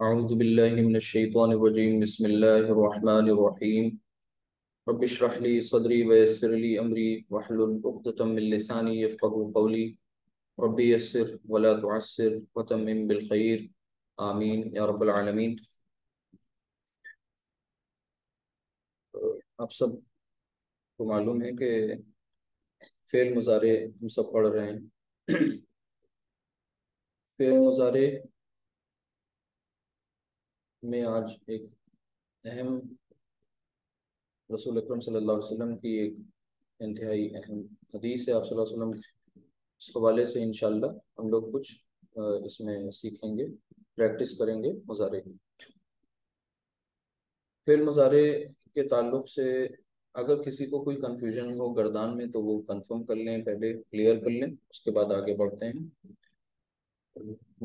अऊज़ु बिल्लाहि मिनश शैतानिर रजीम बिस्मिल्लाहिर रहमानिर रहीम रब्बि इश्रह ली सदरी व यस्सिर ली अमरी वहलुल उक़दतम मिन लिसानी यफ़क़हू क़ौली रब्बि यस्सिर वला तुअस्सिर वतम्मिम बिल खैर आमीन या रब्बल आलमीन। आप सबको मालूम है कि फ़ेल मुज़ारे हम सब पढ़ रहे हैं। फ़ेल मुज़ारे में आज एक अहम रसूल अकरम सल्लल्लाहु अलैहि वसल्लम की एक इंतहाई अहम हदीस है। आप सल्लल्लाहु अलैहि वसल्लम इस हवाले से इंशाल्लाह हम लोग कुछ इसमें सीखेंगे, प्रैक्टिस करेंगे मुज़ारे की। फिर मुज़ारे के ताल्लुक से अगर किसी को कोई कंफ्यूजन हो गर्दान में तो वो कंफर्म कर लें, पहले क्लियर कर लें, उसके बाद आगे बढ़ते हैं।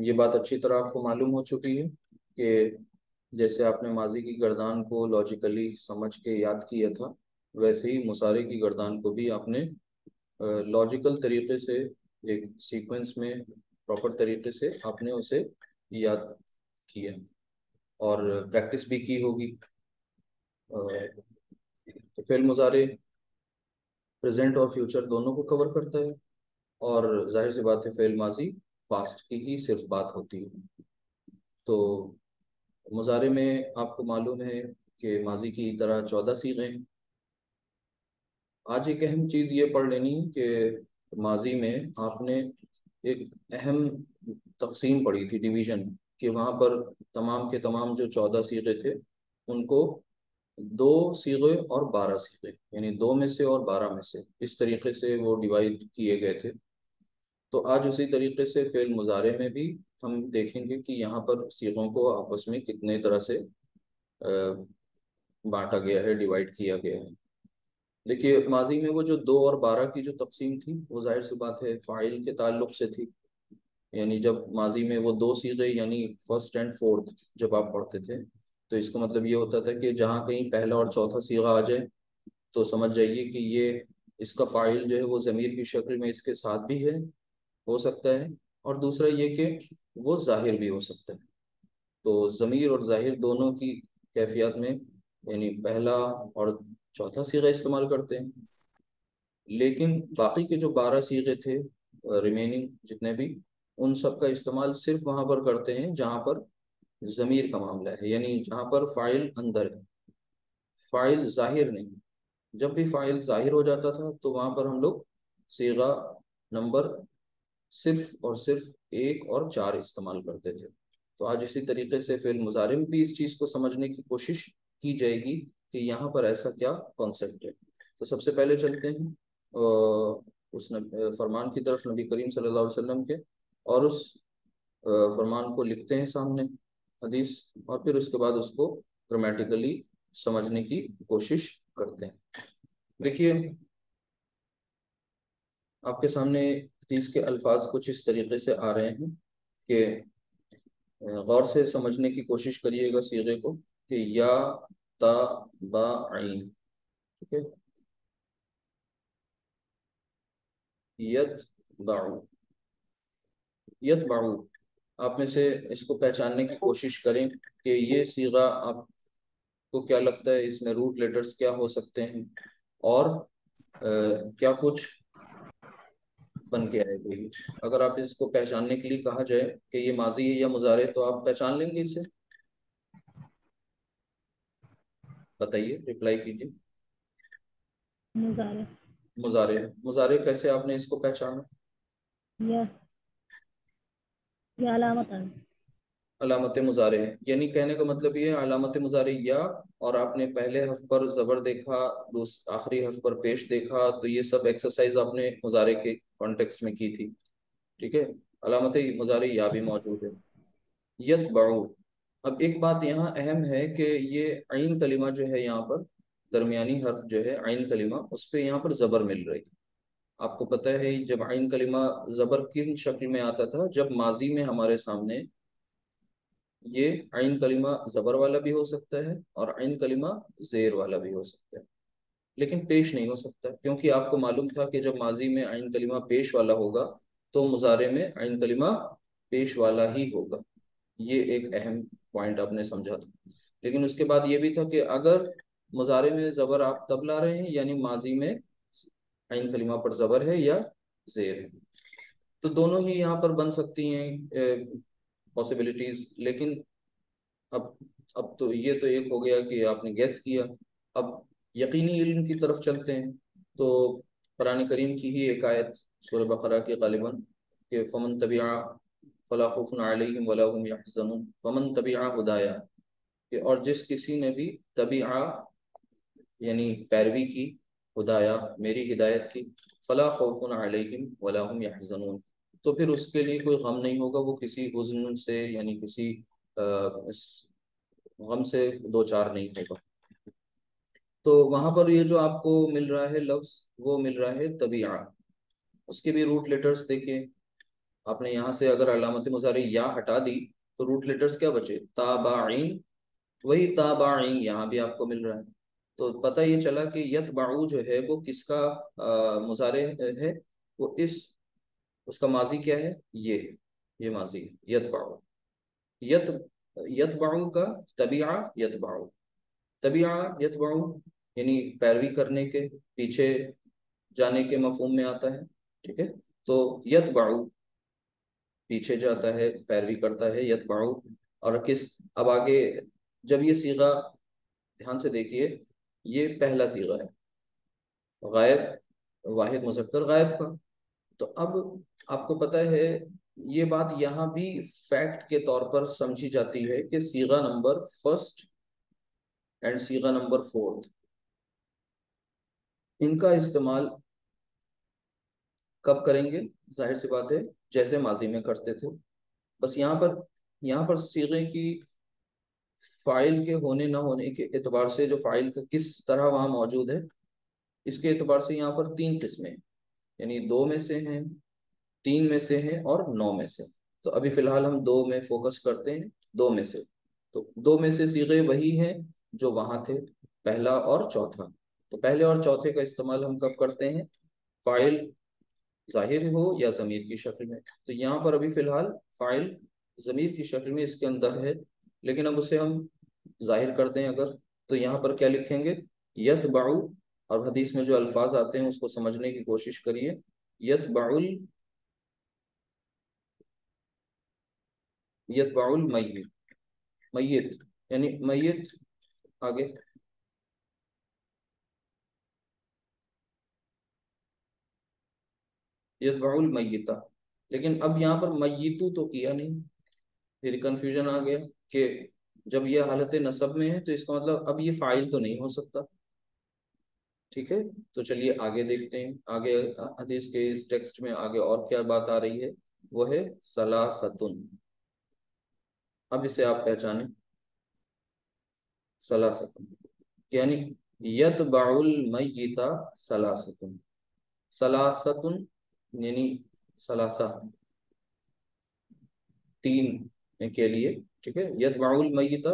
ये बात अच्छी तरह आपको मालूम हो चुकी है कि जैसे आपने माजी की गर्दान को लॉजिकली समझ के याद किया था, वैसे ही मुसारे की गर्दान को भी आपने लॉजिकल तरीके से एक सीक्वेंस में प्रॉपर तरीके से आपने उसे याद किया और प्रैक्टिस भी की होगी। तो फेल मुजारे प्रेजेंट और फ्यूचर दोनों को कवर करता है और जाहिर सी बात है फेल माजी पास्ट की ही सिर्फ बात होती है। तो मुजारे में आपको मालूम है कि माजी की तरह 14 सीगें हैं। आज एक अहम चीज़ ये पढ़ लेनी कि माजी में आपने एक अहम तकसीम पढ़ी थी, डिवीज़न, कि वहाँ पर तमाम के तमाम जो 14 सीगे थे उनको 2 सीगे और 12 सीगे, यानी 2 में से और 12 में से, इस तरीके से वो डिवाइड किए गए थे। तो आज उसी तरीके से फेल मुजारे में भी हम देखेंगे कि यहाँ पर सीगों को आपस में कितने तरह से बांटा गया है, डिवाइड किया गया है। देखिए, माजी में वो जो 2 और 12 की जो तकसीम थी वो जाहिर सी बात है फ़ाइल के ताल्लुक से थी। यानी जब माजी में वो 2 सीगे यानी फर्स्ट एंड फोर्थ जब आप पढ़ते थे तो इसका मतलब ये होता था कि जहाँ कहीं पहला और चौथा सीगा आ जाए तो समझ जाइए कि ये इसका फ़ाइल जो है वो ज़मीर की शक्ल में इसके साथ भी है, हो सकता है, और दूसरा ये कि वो ज़ाहिर भी हो सकता है। तो ज़मीर और ज़ाहिर दोनों की कैफियत में यानी पहला और चौथा सीगा इस्तेमाल करते हैं। लेकिन बाकी के जो 12 सीगे थे, रिमेनिंग जितने भी, उन सब का इस्तेमाल सिर्फ वहाँ पर करते हैं जहाँ पर ज़मीर का मामला है, यानी जहाँ पर फ़ाइल अंदर है, फ़ाइल ज़ाहिर नहीं। जब भी फ़ाइल ज़ाहिर हो जाता था तो वहाँ पर हम लोग सीगा नंबर सिर्फ और सिर्फ 1 और 4 इस्तेमाल करते थे। तो आज इसी तरीके से फ़िल मुज़ारे में भी इस चीज़ को समझने की कोशिश की जाएगी कि यहाँ पर ऐसा क्या कॉन्सेप्ट है। तो सबसे पहले चलते हैं फरमान की तरफ, नबी करीम सल्लल्लाहु अलैहि वसल्लम के, और उस फरमान को लिखते हैं सामने हदीस, और फिर उसके बाद उसको ग्रामेटिकली समझने की कोशिश करते हैं। देखिए, आपके सामने हदीस के अल्फाज कुछ इस तरीके से आ रहे हैं कि गौर से समझने की कोशिश करिएगा सीगे को कि या ता बा आइन। ठीक है, यत बाऊ, यत बाऊ। आप में से इसको पहचानने की कोशिश करें कि ये सीगा आपको क्या लगता है, इसमें रूट लेटर्स क्या हो सकते हैं और क्या कुछ बन के आएगा ये। अगर आप इसको पहचानने के लिए कहा जाए कि ये माजी है या मुजारे, तो आप पहचान लेंगे इसे? बताइए, रिप्लाई कीजिए। मुजारे। मुजारे, मुजारे कैसे आपने इसको पहचाना? या या अलामत है। अलामत मुजारे हैं, यानी कहने का मतलब ये है अलामत मुजारे या, और आपने पहले हर्फ पर ज़बर देखा, आखिरी हर्फ पर पेश देखा, तो ये सब एक्सरसाइज आपने मुजारे के कॉन्टेक्स्ट में की थी। ठीक है, अलामत मुजारे या भी मौजूद है। यतबउ। अब एक बात यहाँ अहम है कि ये आइन कलिमा जो है यहाँ पर, दरमियानी हर्फ जो है आइन कलिमा, उस पर यहाँ पर ज़बर मिल रही। आपको पता है जब आइन कलिमा ज़बर किन शक्ल में आता था, जब माजी में हमारे सामने ये आइन कलिमा ज़बर वाला भी हो सकता है और आइन कलिमा ज़ेर वाला भी हो सकता है, लेकिन पेश नहीं हो सकता, क्योंकि आपको मालूम था कि जब माजी में आइन कलिमा पेश वाला होगा तो मुजारे में आइन कलिमा पेश वाला ही होगा। ये एक अहम पॉइंट आपने समझा था। लेकिन उसके बाद ये भी था कि अगर मुजारे में ज़बर आप तब ला रहे हैं यानी माजी में आइन कलीमा पर ज़बर है या जेर है, तो दोनों ही यहाँ पर बन सकती हैं पॉसिबिलिटीज। लेकिन अब अब तो ये तो एक हो गया कि आपने गैस किया। अब यकीनी इल्म की तरफ चलते हैं। तो कुरान करीम की ही एक आयत सूरह बकरा की गालिबन कि फमन तबिआ फला खौफुन अलैहिम वला हुम यहज़नून, फमन तबिआ हुदाया, कि और जिस किसी ने भी तबिआ यानी पैरवी की, हुदाया मेरी हिदायत की, फला खौफुन अलैहिम वला हुम यहज़नून, तो फिर उसके लिए कोई गम नहीं होगा, वो किसी हुज़्न से यानी किसी गम से दो चार नहीं होगा। तो वहां पर ये जो आपको मिल रहा है लफ्ज, वो मिल रहा है तबीआ। उसके भी रूट लेटर्स देखिए। आपने यहाँ से अगर अलामत मुजारी या हटा दी तो रूट लेटर्स क्या बचे, ताबाइन। वही ताबाइन यहाँ भी आपको मिल रहा है। तो पता ये चला कि यतबाउ जो है वो किसका मुजारे है। वो इस उसका माजी क्या है, ये है, ये माजी है यतबाउ। यत यतबाउ का तबीआ यतबाउ, तबीआ यतबाउ यानी पैरवी करने के, पीछे जाने के मफहूम में आता है। ठीक है। तो यतबाउ पीछे जाता है, पैरवी करता है, यतबाउ। और किस, अब आगे जब ये सीगा, ध्यान से देखिए, ये पहला सीगा है गायब, वाहिद मुजक्कर गायब का। तो अब आपको पता है ये बात यहाँ भी फैक्ट के तौर पर समझी जाती है कि सीगा नंबर फर्स्ट एंड सीगा नंबर फोर्थ, इनका इस्तेमाल कब करेंगे, जाहिर सी बात है जैसे माजी में करते थे। बस यहाँ पर सीगे की फाइल के होने ना होने के एतबार से, जो फाइल का किस तरह वहाँ मौजूद है, इसके एतबार से यहाँ पर तीन किस्में हैं। यानी दो में से हैं, तीन में से हैं और नौ में से। तो अभी फिलहाल हम दो में फोकस करते हैं, दो में से। तो दो में से सीगे वही हैं जो वहाँ थे, पहला और चौथा। तो पहले और चौथे का इस्तेमाल हम कब करते हैं, फाइल जाहिर हो या ज़मीर की शक्ल में। तो यहाँ पर अभी फ़िलहाल फ़ाइल ज़मीर की शक्ल में इसके अंदर है। लेकिन अब उसे हम जाहिर कर दें अगर, तो यहाँ पर क्या लिखेंगे, यतबाउ। और हदीस में जो अल्फाज आते हैं उसको समझने की कोशिश करिए। यतबाउल, यतबाउल मय्यित, मय्यित यानी मय्यित। आगे यतबाउल मय्यिता। लेकिन अब यहाँ पर मय्यितु तो किया नहीं, फिर कंफ्यूजन आ गया कि जब ये हालत नसब में है तो इसका मतलब अब ये फाइल तो नहीं हो सकता। ठीक है। तो चलिए आगे देखते हैं, आगे हदीस के इस टेक्स्ट में आगे और क्या बात आ रही है। वो है सलासतुन। अब इसे आप पहचाने, सलासतुन यानी यतबाउल मय्यिता सलासतुन। सलासतुन यानी सलासा, तीन के लिए। ठीक है। यतबाउल मय्यिता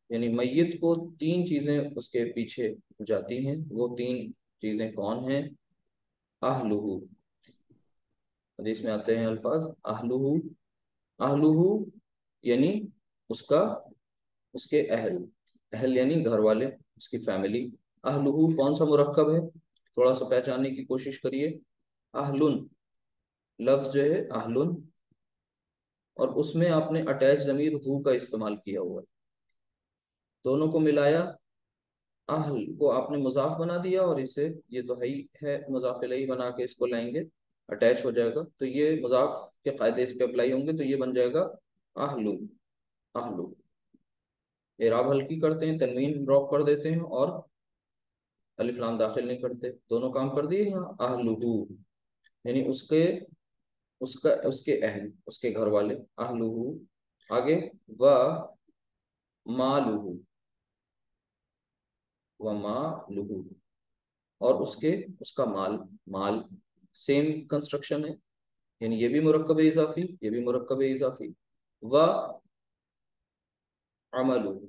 यानी मय्यत को तीन चीजें उसके पीछे जाती हैं। वो तीन चीजें कौन हैं, अहलुहु। हदीस में आते हैं अल्फाज अहलुहु, अहलुहु यानी उसका, उसके अहल, अहल यानी घर वाले, उसकी फैमिली। अहलुहु कौन सा मुरक्कब है, थोड़ा सा पहचानने की कोशिश करिए। अहलुन लफ्ज जो है अहलुन, और उसमें आपने अटैच जमीर हु का इस्तेमाल किया हुआ है, दोनों को मिलाया, अहल को आपने मुजाफ बना दिया, और इसे, ये तो है ही है, मुजाफ इलैहि बना के इसको लाएंगे, अटैच हो जाएगा। तो ये मुजाफ के कायदे इस पे अप्लाई होंगे, तो ये बन जाएगा अहलु। अहलु एराब हल्की करते हैं, तनवीन ड्रॉप कर देते हैं, और अलिफ लाम दाखिल नहीं करते, दोनों काम कर दिए यहाँ। अहलुहु यानी उसके, उसका, उसके अहल, उसके घर वाले, अहलुहु। आगे व मालुहु, व मालुहु और उसके, उसका माल, माल सेम कंस्ट्रक्शन है। यानी ये भी मुरक्कब इजाफी, ये भी मुरक्कब इजाफी। व अमलुहु,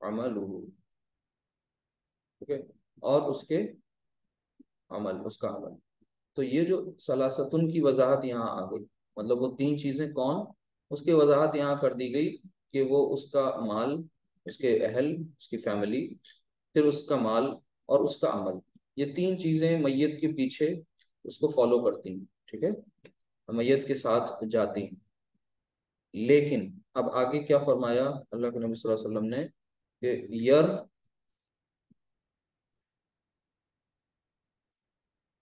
अमलुहु। ठीक है। और उसके अमल, उसका अमल। तो ये जो सलासतुन की वजाहत यहाँ आ गई। मतलब वो तीन चीजें कौन, उसकी वजाहत यहाँ कर दी गई कि वो उसका माल, उसके अहल, उसकी फैमिली, फिर उसका माल और उसका अमल, ये तीन चीजें मैयत के पीछे उसको फॉलो करती हैं, ठीक है, मैयत के साथ जाती हैं। लेकिन अब आगे क्या फरमाया अल्लाह के नबी सल्लल्लाहु अलैहि वसल्लम ने कि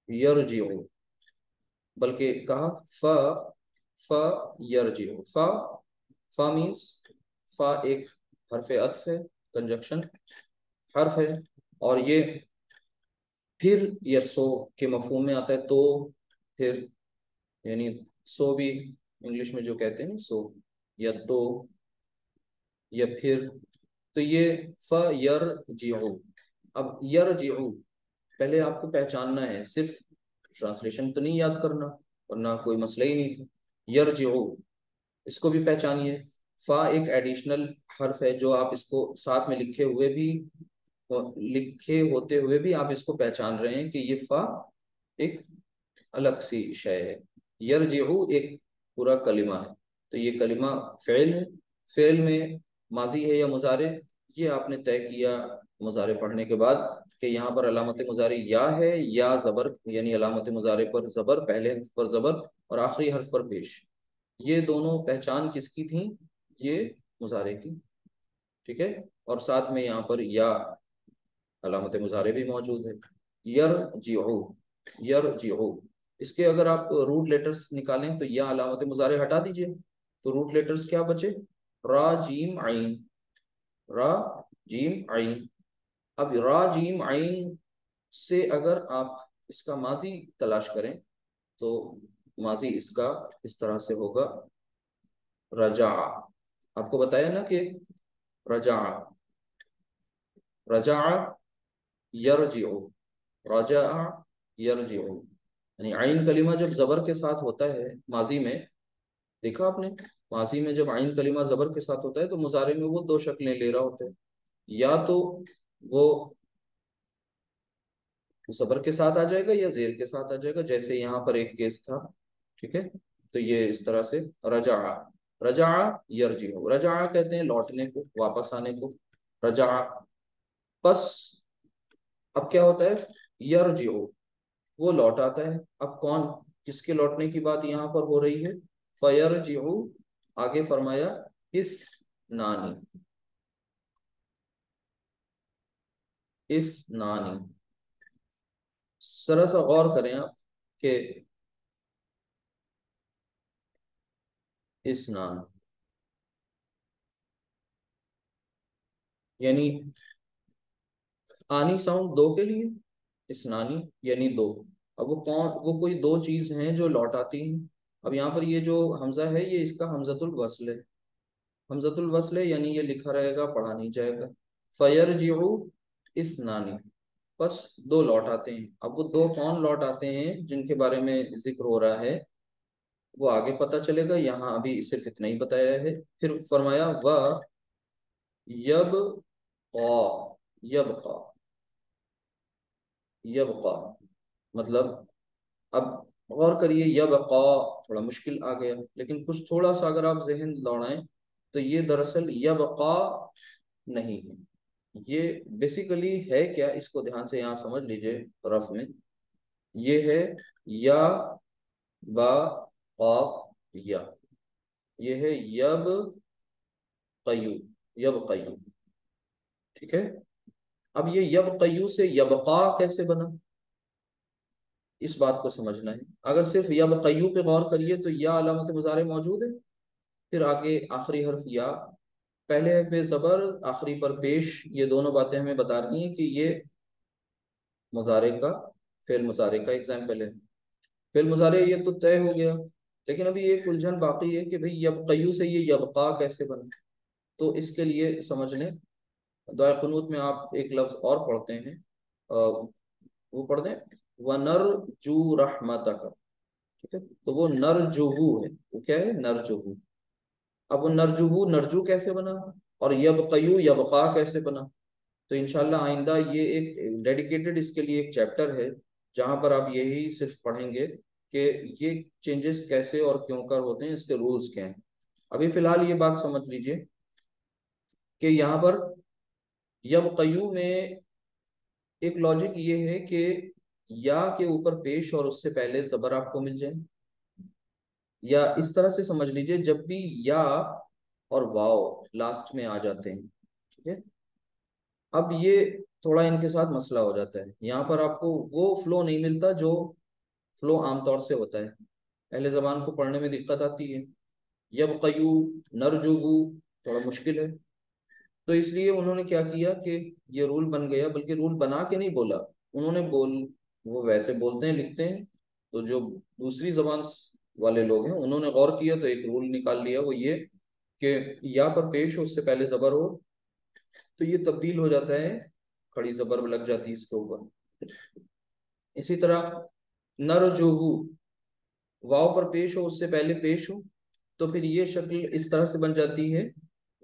यरजिउ, बल्कि कहा फ फ यरजिउ, फा मीन्स, फा एक हरफ अत्फ है, कंजक्शन हर्फ है, और ये फिर या सो के मफहूम में आता है, तो फिर, यानी सो भी इंग्लिश में जो कहते हैं ना, सो या तो या फिर, तो ये फ यर जिउ। अब यर जिउ पहले आपको पहचानना है, सिर्फ ट्रांसलेशन तो नहीं याद करना, वरना कोई मसला ही नहीं था। यर जिउ, इसको भी पहचानिए। फा एक एडिशनल हर्फ है, जो आप इसको साथ में लिखे होते हुए भी आप इसको पहचान रहे हैं कि ये फा एक अलग सी शय है। यरजिउ एक पूरा कलिमा है, तो ये कलिमा फ़ेल है। फ़ेल में माजी है या मुजारे, ये आपने तय किया मुजारे पढ़ने के बाद कि यहाँ पर अलामत मुजारे या है या ज़बर, यानी अलामत मुजारे पर ज़बर, पहले हर्फ पर ज़बर और आखिरी हर्फ पर पेश। ये दोनों पहचान किसकी थी? ये मुजारे की, ठीक है। और साथ में यहाँ पर या अलामत मुजारे भी मौजूद है। यर जिउ, यर जिउ, इसके अगर आप रूट लेटर्स निकालें तो या अलामत मुजारे हटा दीजिए, तो रूट लेटर्स क्या बचे? रा जीम आइन, रा जीम आइन। अब रा जीम आइन से अगर आप इसका माजी तलाश करें, तो माजी इसका इस तरह से होगा, रजा। आपको बताया ना कि रजा, रजा यरजिउ, रजा यरजिउ, यानी आइन कलीमा जब जबर के साथ होता है माजी में, देखा आपने, माजी में जब आइन कलीमा जबर के साथ होता है तो मुजारे में वो दो शक्लें ले रहा होता है, या तो वो जबर के साथ आ जाएगा या जेर के साथ आ जाएगा, जैसे यहाँ पर एक केस था, ठीक है। तो ये इस तरह से रजा, रजा यरजिउ, रजा कहते हैं लौटने को, वापस आने को, रजा। बस अब क्या होता है? यरजिउ, वो लौट आता है। अब कौन, किसके लौटने की बात यहाँ पर हो रही है? फयरजिउ, आगे फरमाया इस नानी, इस नानी। जरा सा गौर करें आप कि इस नान, यानी आनी साउंड दो के लिए, इस नानी यानी दो। अब वो कौन, वो कोई दो चीज हैं जो लौट आती हैं। अब यहाँ पर ये जो हमजा है, ये इसका हमजतुल वस्ल है, हमजतुल वस्ल है, यानी ये लिखा रहेगा, पढ़ा नहीं जाएगा। फयरजिउ इस नानी, बस दो लौट आते हैं। अब वो दो कौन लौट आते हैं जिनके बारे में जिक्र हो रहा है, वो आगे पता चलेगा, यहाँ अभी सिर्फ इतना ही बताया है। फिर फरमाया व यब क़ा, यब क़ा, यब क़ा, मतलब, अब गौर करिए, यब क़ा थोड़ा मुश्किल आ गया, लेकिन कुछ थोड़ा सा अगर आप जहन दौड़ाएं तो ये दरअसल यब क़ा नहीं है। ये बेसिकली है क्या, इसको ध्यान से यहाँ समझ लीजिए, रफ में ये है या बा काफ या, ये है यब कयू, यब कयू, ठीक है। अब ये यब कयू से यबका कैसे बना, इस बात को समझना है। अगर सिर्फ यब कयू पे गौर करिए तो या अलामत मुजारे मौजूद है, फिर आगे आखिरी हर्फ या, पहले पे जबर, आखिरी पर पेश, ये दोनों बातें हमें बता रही हैं कि ये मुजारे का, फेल मुजारे का एग्जाम्पल है। फेल मुजारे ये तो तय हो गया, लेकिन अभी एक उलझन बाकी है कि भाई यब कयू से ये यबका कैसे बना। तो इसके लिए समझ लें, दुआ कुनूत में आप एक लफ्ज और पढ़ते हैं, वो पढ़ दें, व नर जू रहमतक, ठीक है। तो वो नरजुहू है, वो क्या है? नरजुहू। अब वो नरजुहू नरजू कैसे बना, और यबकयू यबका कैसे बना? तो इंशाल्लाह आइंदा ये एक डेडिकेटेड इसके लिए एक चैप्टर है, जहां पर आप यही सिर्फ पढ़ेंगे कि ये चेंजेस कैसे और क्यों कर होते हैं, इसके रूल्स क्या हैं। अभी फिलहाल ये बात समझ लीजिए कि यहाँ पर यबकयू में एक लॉजिक ये है कि या के ऊपर पेश और उससे पहले जबर आपको मिल जाए, या इस तरह से समझ लीजिए जब भी या और वाव लास्ट में आ जाते हैं, ठीक है। अब ये थोड़ा इनके साथ मसला हो जाता है, यहाँ पर आपको वो फ्लो नहीं मिलता जो फ्लो आमतौर से होता है। पहले जबान को पढ़ने में दिक्कत आती है। यबकयू, नरजुबू थोड़ा मुश्किल है। तो इसलिए उन्होंने क्या किया कि ये रूल बन गया, बल्कि रूल बना के नहीं बोला उन्होंने, वो वैसे बोलते हैं लिखते हैं। तो जो दूसरी जबान वाले लोग हैं उन्होंने गौर किया तो एक रूल निकाल लिया, वो ये कि या पर पेश हो उससे पहले जबर हो तो ये तब्दील हो जाता है, खड़ी जबर लग जाती है इसके ऊपर। इसी तरह नरजुहू, वाव पर पेश हो उससे पहले पेश हो तो फिर ये शक्ल इस तरह से बन जाती है,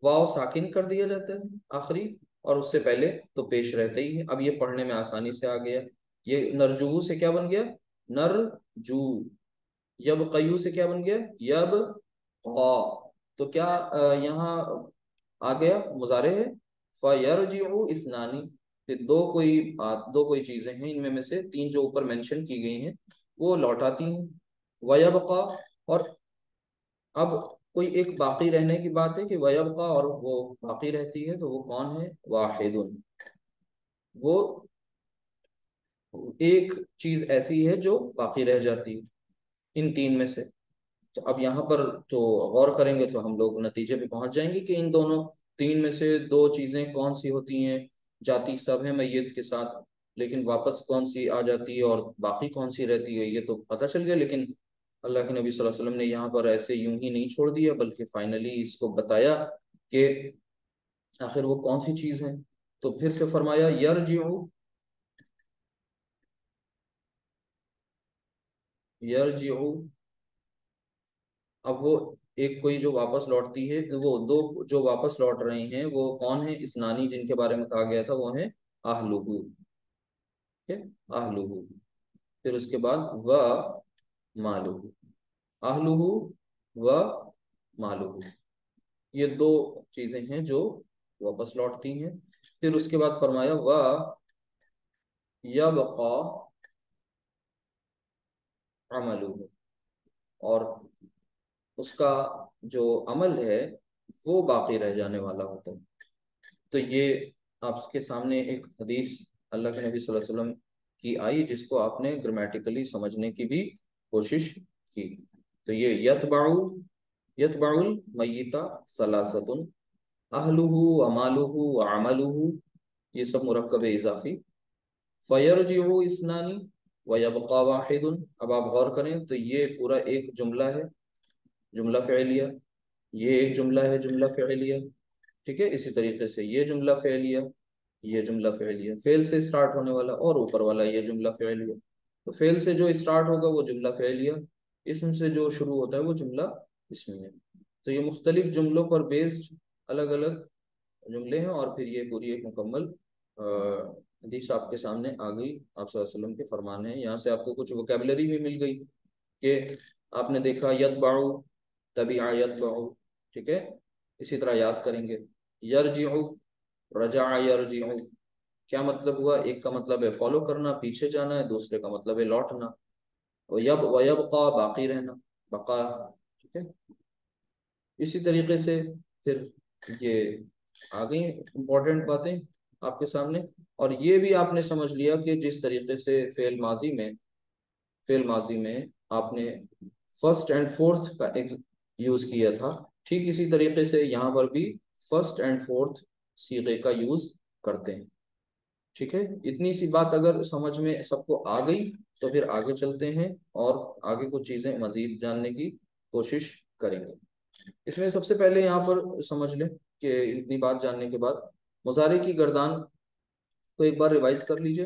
वाव साकिन कर दिया जाता है आखिरी, और उससे पहले तो पेश रहता ही है। अब ये पढ़ने में आसानी से आ गया। ये नरजू से क्या बन गया, नरजू। यब कयू से क्या बन गया, यब क़ा। तो क्या यहाँ आ गया, मुजारे है। फयरजिउ इस्नानी, फिर दो कोई चीजें हैं, इनमें में से तीन जो ऊपर मेंशन की गई हैं वो लौटाती हैं। वयबका, और अब कोई एक बाकी रहने की बात है कि वयबका, और वो बाकी रहती है तो वो कौन है, वाहिदुन। वो एक चीज ऐसी है जो बाकी रह जाती है इन तीन में से। तो अब यहाँ पर तो गौर करेंगे तो हम लोग नतीजे पे पहुंच जाएंगे कि इन दोनों तीन में से दो चीजें कौन सी होती हैं। जाती सब है मैयत के साथ, लेकिन वापस कौन सी आ जाती है और बाकी कौन सी रहती है ये तो पता चल गया। लेकिन अल्लाह के नबी सल्लल्लाहु अलैहि वसल्लम ने यहाँ पर ऐसे यूं ही नहीं छोड़ दिया, बल्कि फाइनली इसको बताया कि आखिर वो कौन सी चीज है। तो फिर से फरमाया यरजिउ, यरजिउ। अब वो एक कोई जो वापस लौटती है, वो दो जो वापस लौट रहे हैं वो कौन है, इस्नानी जिनके बारे में कहा गया था वो है आहलुहु, ठीक है, आहलुहु। फिर उसके बाद व मालुहु, आहलुहु व मालुहु, ये दो चीजें हैं जो वापस लौटती हैं। फिर उसके बाद फरमाया व यबका अमलुहु, और उसका जो अमल है वो बाकी रह जाने वाला होता है। तो ये आपके सामने एक हदीस अल्लाह के नबी सल्लल्लाहु अलैहि वसल्लम की आई, जिसको आपने ग्रामेटिकली समझने की भी कोशिश की। तो ये यतबाउल मय्यिता सलासतुन, अहलुहु अमालुहु व अमलुहु, ये सब मुरक्कब इजाफी। फयरजिउ इस्नानी व यबका वाहिदुन। अब आप गौर करें तो ये पूरा एक जुमला है, जुमला फ़िलिया। ये एक जुमला है, जुमला फ़िलिया। ठीक है, इसी तरीके से ये जुमला फ़िलिया, ये जुमला फ़िलिया, फेल से स्टार्ट होने वाला, और ऊपर वाला ये जुमला फ़िलिया। तो फेल से जो स्टार्ट होगा वो जुमला फ़िलिया, इसम से जो शुरू होता है वो जुमला इसमिया। तो ये मुख्तलिफ जुमलों पर बेस्ड अलग अलग जुमले हैं, और फिर ये पूरी एक मुकम्मल हदीस आपके सामने आ गई। आप सल्लल्लाहु अलैहि वसल्लम के फरमान है, यहाँ से आपको कुछ वोकेबलरी भी मिल गई कि आपने देखा यतबाउ, तभी यतबाउ, ठीक है। इसी तरह याद करेंगे यरजिउ, रजा यरजिउ, क्या मतलब हुआ, एक का मतलब है फॉलो करना, पीछे जाना है, दूसरे का मतलब है लौटना। वयबका, बाकी रहना, बका, ठीक है। इसी तरीके से फिर ये आ गई इंपॉर्टेंट बातें आपके सामने। और ये भी आपने समझ लिया कि जिस तरीके से फेल माजी में आपने फर्स्ट एंड फोर्थ का यूज किया था, ठीक इसी तरीके से यहाँ पर भी फर्स्ट एंड फोर्थ सीगे का यूज करते हैं। ठीक है, इतनी सी बात अगर समझ में सबको आ गई तो फिर आगे चलते हैं और आगे कुछ चीजें मजीद जानने की कोशिश करेंगे। इसमें सबसे पहले यहाँ पर समझ लें कि इतनी बात जानने के बाद मुजारे की गर्दान को एक बार रिवाइज कर लीजिए,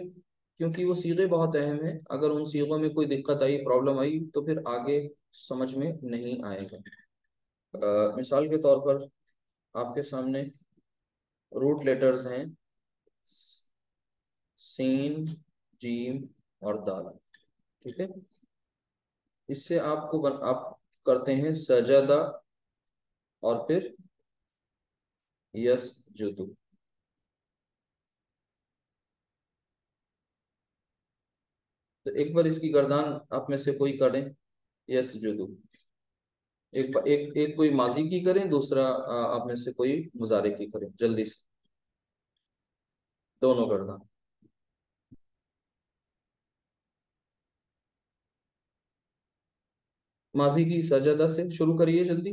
क्योंकि वो सीगे बहुत अहम है। अगर उन सीगों में कोई दिक्कत आई, प्रॉब्लम आई, तो फिर आगे समझ में नहीं आएगा। मिसाल के तौर पर आपके सामने रूट लेटर्स हैं सीन, जीम और दाल, ठीक है। इससे आप करते हैं सजदा और फिर यस जुदू। तो एक बार इसकी गर्दान आप में से कोई करें, यस जुदू। एक कोई माजी की करें, दूसरा आप में से कोई मुजारे की करें, जल्दी से। दोनों गर्दान। माजी की सजदा से शुरू करिए जल्दी।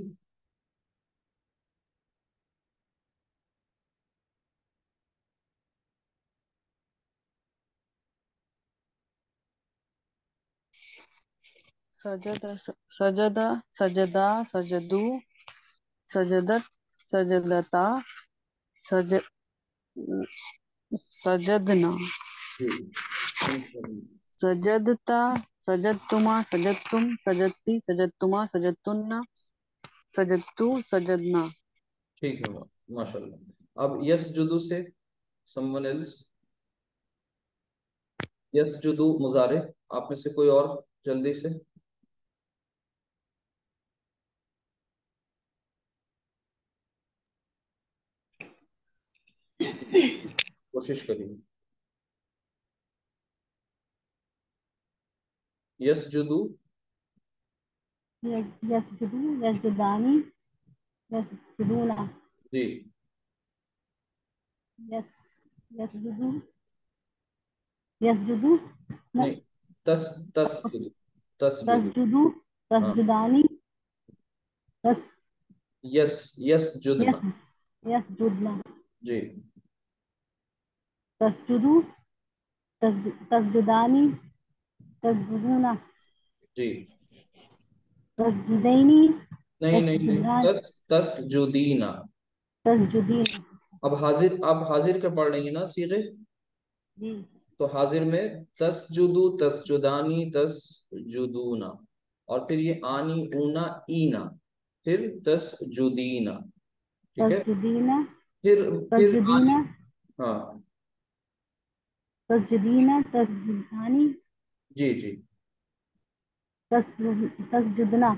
सजद सजद सजदा सजदू सजदत सजदता सज सजदना जी, इंशाअल्लाह। सजदता सजदतुमा सजदतुम सजदती सजदतुमा सजदतुन्ना सजदतु सजदना। ठीक है, माशाल्लाह। अब यस जुदू से समवन एल्स। यस जुदू मुजारे, आप में से कोई और, जल्दी से। कोशिश करिए। यस जुदू। यस्जुदु यस्जुदानी यस्जुदूना जी। यस यस्जुदु यस्जुदु न नहीं, तस तस जुदू। तस जुदू। तस्जुदु हाँ। तस्जुदानी तस यस, यस यस जुदना। यस्जुदना जी। तस्जुदु तस्जुदानी तस्जुदूना जी। तस्जुदैनी नहीं नहीं नहीं, तस्जुदान तस तस जुदीना। तस्जुदीना। आप हाजिर के पढ़ रही है ना सीधे। जी तो हाजिर में तसजुदू तसजुदानी तसजुदूना, और फिर ये आनी ऊना ईना, फिर तसजुदीना। ठीक है। तस्जुदीना फिर आनी। तस्जुदीना हाँ। तस्जुदीना तस्जुदानी जी जी। तस्जुदना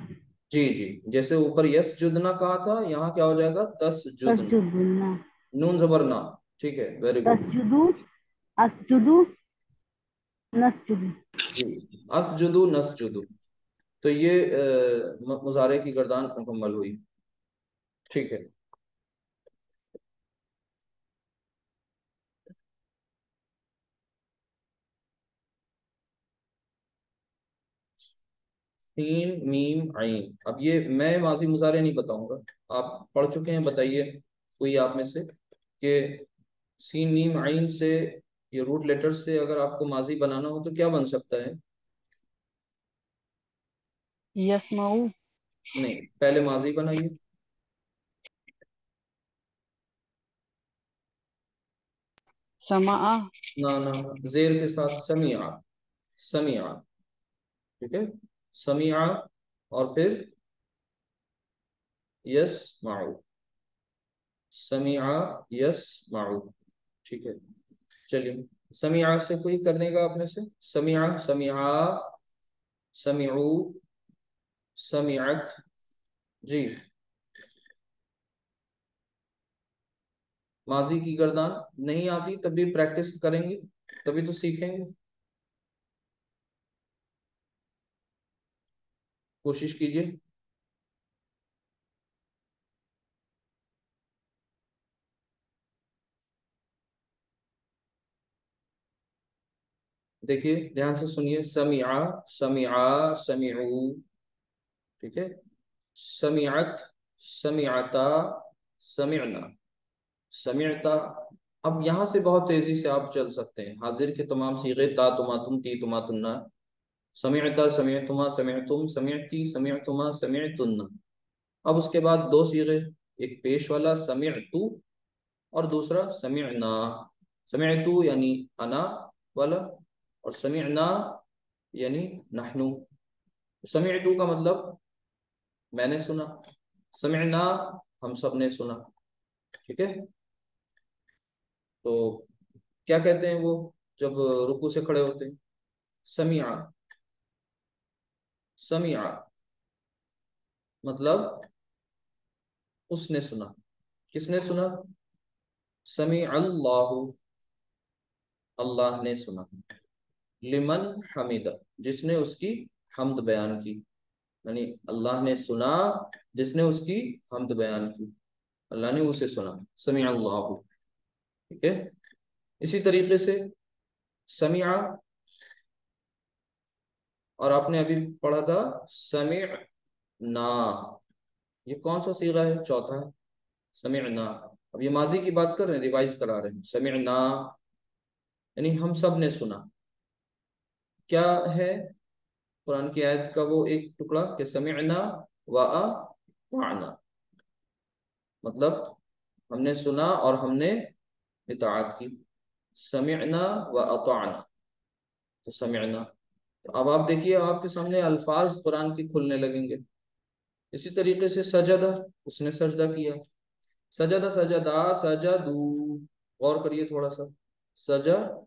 जी जी, जैसे ऊपर यस जुदना कहा था, यहाँ क्या हो जाएगा, तस जुदना। तस्जुदना नून जबर ना। ठीक है, वेरी गुड। तस्जुदु असजुदु नस्जुदु। जी। असजुदू नसजुदू। तो ये मुजारे की गर्दान मुकम्मल हुई। ठीक है। सीन मीम आइन। अब ये मैं माजी मुजारे नहीं बताऊंगा, आप पढ़ चुके हैं, बताइए कोई आप में से कि सीन मीम आइन से, ये रूट लेटर से अगर आपको माजी बनाना हो तो क्या बन सकता है। यसमऊ नहीं, पहले माजी बनाइए। समा ना, जेर के साथ समिया। समिया। ठीक है। समिया, और फिर यस माऊ। समिया यस माऊ। ठीक है। चलिए, समिया से कोई करने का अपने से। समिया, समिया, समिऊ, समियत। जी। माजी की गर्दान नहीं आती तब भी प्रैक्टिस करेंगे, तभी तो सीखेंगे। कोशिश कीजिए। देखिए, ध्यान से सुनिए। समिया, समिया, समिऊ। ठीक है। समियत, समियता, समियना, समियता। अब यहाँ से बहुत तेजी से आप चल सकते हैं। हाजिर के तमाम सीगे, ता तुमा तुम, ती तुमा तुन्ना। समियता, समियतुमा, समियतुम, समियती, समियतुमा, समियतुन्ना। अब उसके बाद दो सीगे, एक पेश वाला समियतु, और दूसरा समियना। समियतु यानी अना वाला, और समियना यानी नहनु। समियतु का मतलब मैंने सुना, समियना हम सब ने सुना। ठीक है। तो क्या कहते हैं वो जब रुकू से खड़े होते हैं, समिया। समिया मतलब उसने सुना। किसने सुना? समी अल्लाहु, अल्लाह ने सुना। लिमन हमिदा, जिसने उसकी हमद बयान की, यानी अल्लाह ने सुना जिसने उसकी हमद बयान की, अल्लाह ने उसे सुना। समी अल्लाहु, ठीक है। इसी तरीके से समिया, और आपने अभी पढ़ा था समिअना, ये कौन सा सीगा है? चौथा है समिअना। अब ये माजी की बात कर रहे हैं, रिवाइज करा रहे हैं। समिअना यानी हम सब ने सुना। क्या है कुरान की आयत का वो एक टुकड़ा कि समिअना व अताअना, मतलब हमने सुना और हमने इताअत की। समिअना व अताअना, तो समिअना। तो अब आप देखिए आपके सामने अल्फाज कुरान के खुलने लगेंगे। इसी तरीके से सजदा, उसने सजदा किया। सजदा सजदा सजदू, गौर करिए थोड़ा सा। सजदू,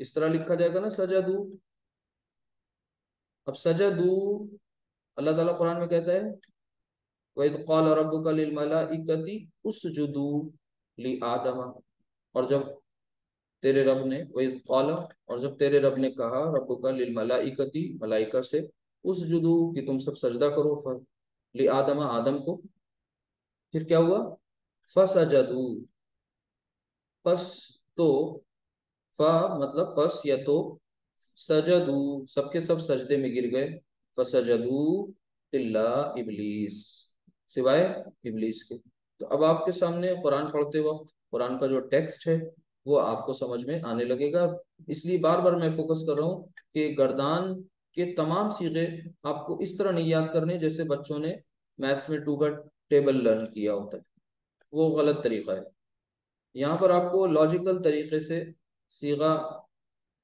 इस तरह लिखा जाएगा ना सजदू। अब सजदू, अल्लाह ताला कुरान में कहता है वइद क़ाल रब्बुका लिल मलाइकति उसजुदू लि आदम, और जब तेरे रब ने, वइद क़ाल, और जब तेरे रब ने कहा, रब्बुका लिल मलाइकति, मलाइका से, उसजुदू कि तुम सब सजदा करो, लि आदम, आदम को। फिर क्या हुआ? फसजदू, पस तो, फ मतलब पस या तो, सजदू सबके सब सजदे में गिर गए। फसजदू इल्ला इबलीस, सिवाय इबलीस के। तो अब आपके सामने कुरान पढ़ते वक्त कुरान का जो टेक्स्ट है वो आपको समझ में आने लगेगा। इसलिए बार बार मैं फोकस कर रहा हूँ कि गर्दान के तमाम सीगे आपको इस तरह नहीं याद करने जैसे बच्चों ने मैथ्स में टू का टेबल लर्न किया होता है। वो गलत तरीका है। यहाँ पर आपको लॉजिकल तरीके से सीगा,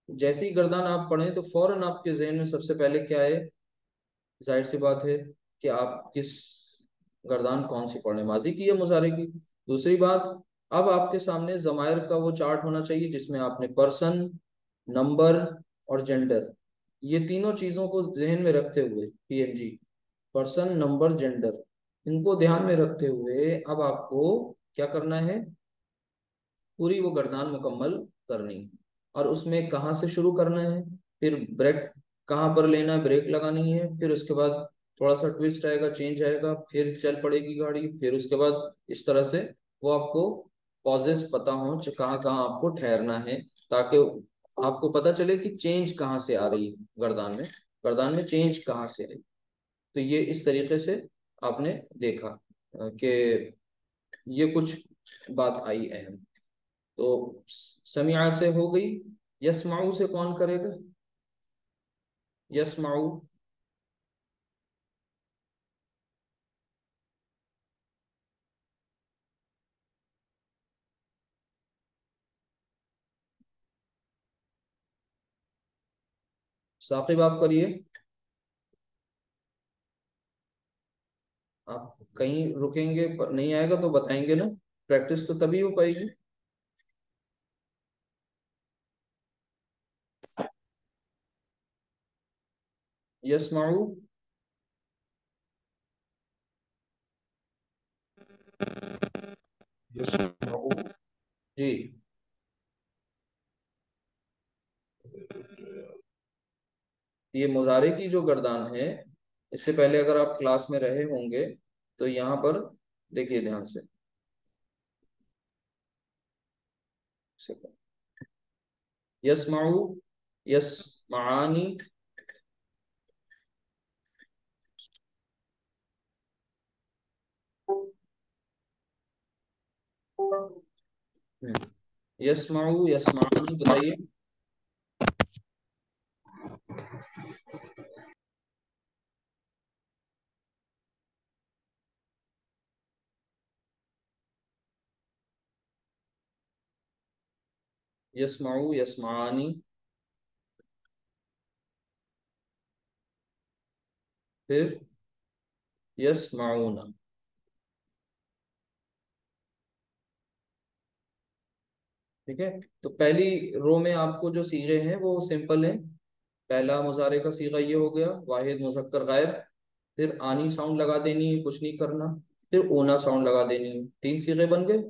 जैसे ही गर्दान आप पढ़ें तो फौरन आपके जहन में सबसे पहले क्या है? जाहिर सी बात है कि आप किस गर्दान कौन सी पढ़ रहे हैं, माजी की या मुजारे की। दूसरी बात, अब आपके सामने जमायर का वो चार्ट होना चाहिए जिसमें आपने पर्सन, नंबर और जेंडर, ये तीनों चीजों को जहन में रखते हुए, पीएनजी, पर्सन नंबर जेंडर, इनको ध्यान में रखते हुए अब आपको क्या करना है? पूरी वो गर्दान मुकम्मल करनी है। और उसमें कहाँ से शुरू करना है, फिर ब्रेक कहाँ पर लेना है, ब्रेक लगानी है, फिर उसके बाद थोड़ा सा ट्विस्ट आएगा, चेंज आएगा, फिर चल पड़ेगी गाड़ी, फिर उसके बाद इस तरह से वो आपको पॉजेस पता हो कहाँ कहाँ आपको ठहरना है, ताकि आपको पता चले कि चेंज कहाँ से आ रही है गर्दान में, गर्दान में चेंज कहाँ से आई। तो ये इस तरीके से आपने देखा कि ये कुछ बात आई अहम। तो समिया से हो गई। यस्माऊ से कौन करेगा? यस्माऊ, साकिब आप करिए। आप कहीं रुकेंगे पर नहीं आएगा तो बताएंगे ना, प्रैक्टिस तो तभी हो पाएगी। यस्माऊ, यस्मऊ, जी। ये मुजारे की जो गर्दान है, इससे पहले अगर आप क्लास में रहे होंगे तो यहाँ पर देखिए ध्यान से। यस्माऊ, यस्मानी, यस्माऊ यस्मानी, बताइए। यस्माऊ यस्मानी, फिर यस्माऊना। ठीक है। तो पहली रो में आपको जो सीखे हैं वो सिंपल हैं। पहला मुजारे का सीगा ये हो गया, वाहिद मुजक्कर गायब। फिर आनी साउंड लगा देनी है, कुछ नहीं करना। फिर ऊना साउंड लगा देनी है, 3 सीगे बन गए।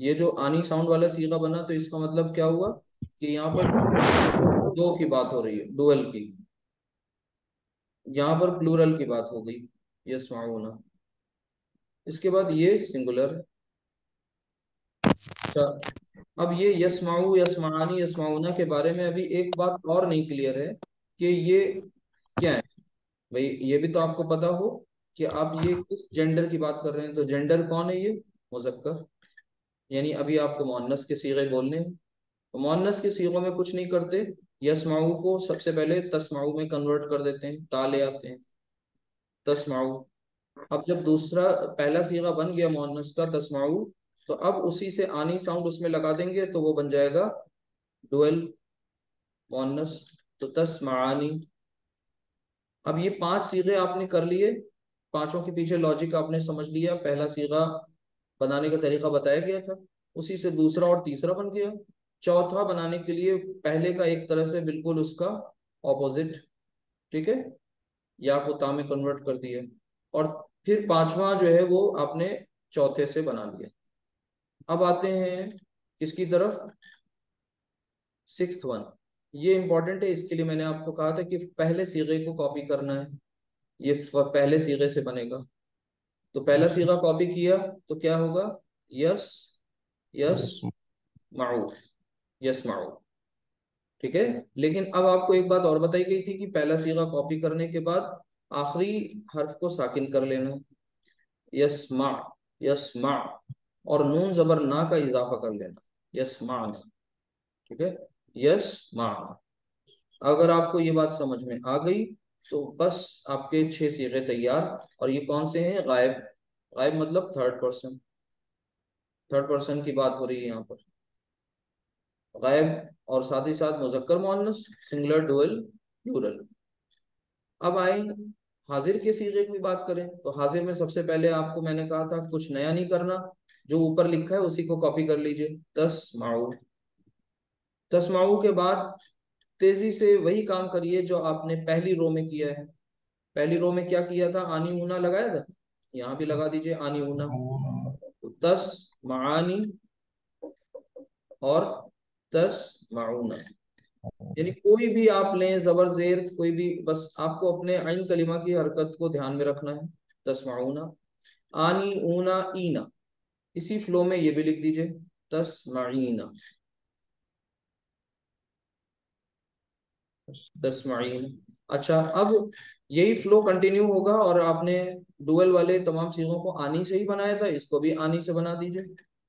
ये जो आनी साउंड वाला सीगा बना, तो इसका मतलब क्या हुआ कि यहाँ पर दो की बात हो रही है, डुअल की। यहाँ पर प्लूरल की बात हो गई, यस्माऊना। इसके बाद ये सिंगुलर। अच्छा, अब ये यस्माऊ, यस्मानी, यस्माउना के बारे में अभी एक बात और नहीं क्लियर है कि ये क्या है। भाई ये भी तो आपको पता हो कि आप ये किस जेंडर की बात कर रहे हैं। तो जेंडर कौन है? ये मुजक्कर। यानी अभी आपको मुअन्नस के सीगे बोलने हैं। तो मुअन्नस के सीगों में कुछ नहीं करते, यस्माऊ को सबसे पहले तस्माऊ में कन्वर्ट कर देते हैं, ताले आते हैं, तस्माऊ। अब जब दूसरा पहला सीगा बन गया मुअन्नस का, तस्माऊ, तो अब उसी से आनी साउंड उसमें लगा देंगे, तो वो बन जाएगा डुअल मुअन्नस, तो तस्मानी। अब ये 5 सीगे आपने कर लिए, पांचों के पीछे लॉजिक आपने समझ लिया। पहला सीगा बनाने का तरीका बताया गया था, उसी से दूसरा और तीसरा बन गया। चौथा बनाने के लिए पहले का एक तरह से बिल्कुल उसका ऑपोजिट, ठीक है, या को ता में कन्वर्ट कर दिया। और फिर पांचवा जो है वो आपने चौथे से बना लिया। अब आते हैं किसकी तरफ? Sixth one. ये इंपॉर्टेंट है, इसके लिए मैंने आपको कहा था कि पहले सीगे को कॉपी करना है। ये पहले सीगे से बनेगा। तो पहला सीगा कॉपी किया तो क्या होगा? यस, यस माऊ, यस माऊ, ठीक है। लेकिन अब आपको एक बात और बताई गई थी कि पहला सीगा कॉपी करने के बाद आखिरी हर्फ को साकिन कर लेना है, यस्मा, यस्मा। और नून जबर ना का इजाफा कर लेना, यस्माना, ठीक है, यस्माना। अगर आपको ये बात समझ में आ गई तो बस आपके 6 सीगे तैयार। और ये कौन से हैं? गायब। गायब मतलब थर्ड पर्सन, थर्ड पर्सन की बात हो रही है यहाँ पर। गायब और साथ ही साथ मुजक्कर मुअन्नस, सिंगुलर, डुअल, प्लूरल। अब आए हाजिर के सीगे की बात करें, तो हाजिर में सबसे पहले आपको मैंने कहा था कुछ नया नहीं करना, जो ऊपर लिखा है उसी को कॉपी कर लीजिए, तस्माऊ। तस्माऊ के बाद तेजी से वही काम करिए जो आपने पहली रो में किया है। पहली रो में क्या किया था? आनी ऊना लगाया था, यहाँ भी लगा दीजिए आनी ऊना। तो तस मानी और तस माऊना, यानी कोई भी आप लें, जबर जेर कोई भी, बस आपको अपने आइन कलिमा की हरकत को ध्यान में रखना है। तस्माऊना, आनी ऊना ईना, इसी फ्लो में ये भी लिख दीजिए, तस्माईना, तस्माईना। अच्छा, अब यही फ्लो कंटिन्यू होगा और आपने डुअल वाले तमाम चीजों को आनी से ही बनाया था, इसको भी आनी से बना दीजिए,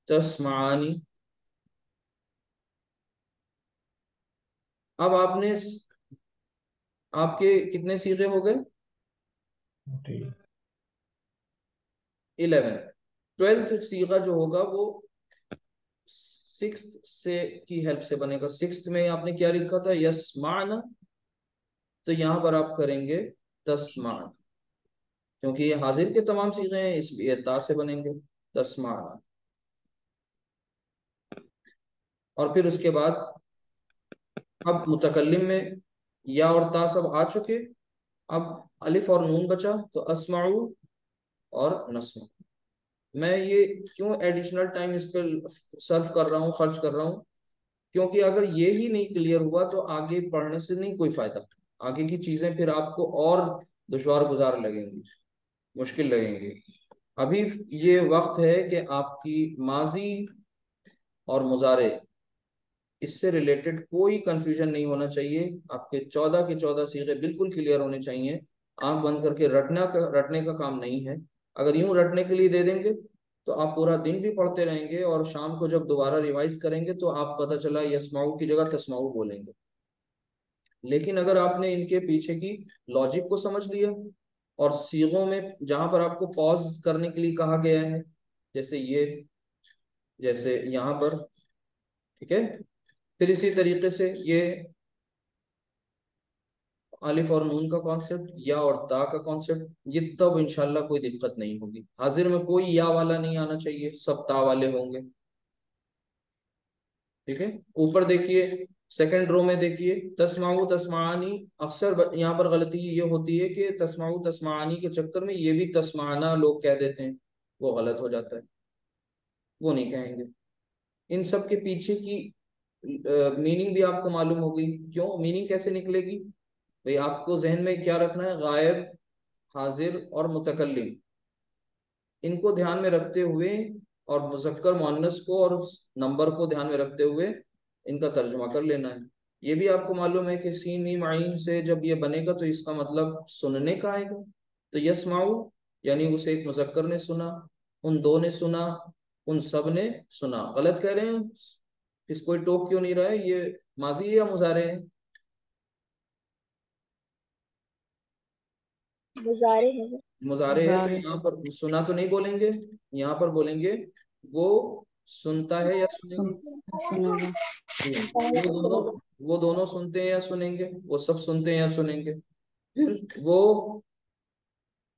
तस्मानी। अब आपने आपके कितने सीगे हो गए? 11। 12th सीगा जो होगा वो सिक्स्थ से की हेल्प से बनेगा। सिक्स्थ में आपने क्या लिखा था? यस्मान। तो यहां पर आप करेंगे तस्मान, क्योंकि ये हाजिर के तमाम सीगे हैं, इसलिए ता से बनेंगे, तस्मान। और फिर उसके बाद अब मुतकल्लिम में या और ता सब आ चुके। अब अलिफ और नून बचा, तो अस्माऊ और नस्मा। मैं ये क्यों एडिशनल टाइम इस पर सर्व कर रहा हूँ, खर्च कर रहा हूँ? क्योंकि अगर ये ही नहीं क्लियर हुआ तो आगे पढ़ने से नहीं कोई फायदा। आगे की चीजें फिर आपको और दुश्वार गुजार लगेंगी, मुश्किल लगेंगी। अभी ये वक्त है कि आपकी माजी और मुजारे, इससे रिलेटेड कोई कंफ्यूजन नहीं होना चाहिए। आपके 14 के 14 सीगे बिल्कुल क्लियर होने चाहिए। आंख बंद करके रटने का काम नहीं है। अगर यूं रटने के लिए दे देंगे तो आप पूरा दिन भी पढ़ते रहेंगे और शाम को जब दोबारा रिवाइज करेंगे तो आप पता चला यस्माऊ की जगह तस्माऊ बोलेंगे। लेकिन अगर आपने इनके पीछे की लॉजिक को समझ लिया और सीगों में जहां पर आपको पॉज करने के लिए कहा गया है, जैसे ये, जैसे यहाँ पर, ठीक है, फिर इसी तरीके से ये अलिफ और नून का कॉन्सेप्ट, या और ता का कॉन्सेप्ट, ये तब इंशाल्लाह कोई दिक्कत नहीं होगी। हाजिर में कोई या वाला नहीं आना चाहिए, सब ता वाले होंगे, ठीक है। ऊपर देखिए, सेकंड रो में देखिए तस्माऊ तस्मानी, अक्सर यहाँ पर गलती ये होती है कि तस्माऊ तस्मानी के चक्कर में ये भी तस्माना लोग कह देते हैं, वो गलत हो जाता है, वो नहीं कहेंगे। इन सब के पीछे की मीनिंग भी आपको मालूम होगी। क्यों मीनिंग कैसे निकलेगी भाई, आपको जहन में क्या रखना है, गायब, हाजिर और मुतकल्लिम, इनको ध्यान में रखते हुए और मुज़क्कर मुअन्नस को और नंबर को ध्यान में रखते हुए इनका तर्जुमा कर लेना है। ये भी आपको मालूम है कि सीन मीम आइन से जब ये बनेगा तो इसका मतलब सुनने का आएगा। तो यस्माऊ यानी उसे एक मुज़क्कर ने सुना, उन दो ने सुना, उन सब ने सुना। गलत कह रहे हैं, किस कोई टोक क्यों नहीं रहा है, ये माजी है या मुजारे है? गुजारे हैं सर। मुजारे है, तो मुजारे। यहाँ पर सुना तो नहीं बोलेंगे, यहाँ पर बोलेंगे वो सुनता है या सुन सुनेगा। सुनेगा। वो दोनों सुनते हैं या सुनेंगे, वो सब सुनते हैं या सुनेंगे। फिर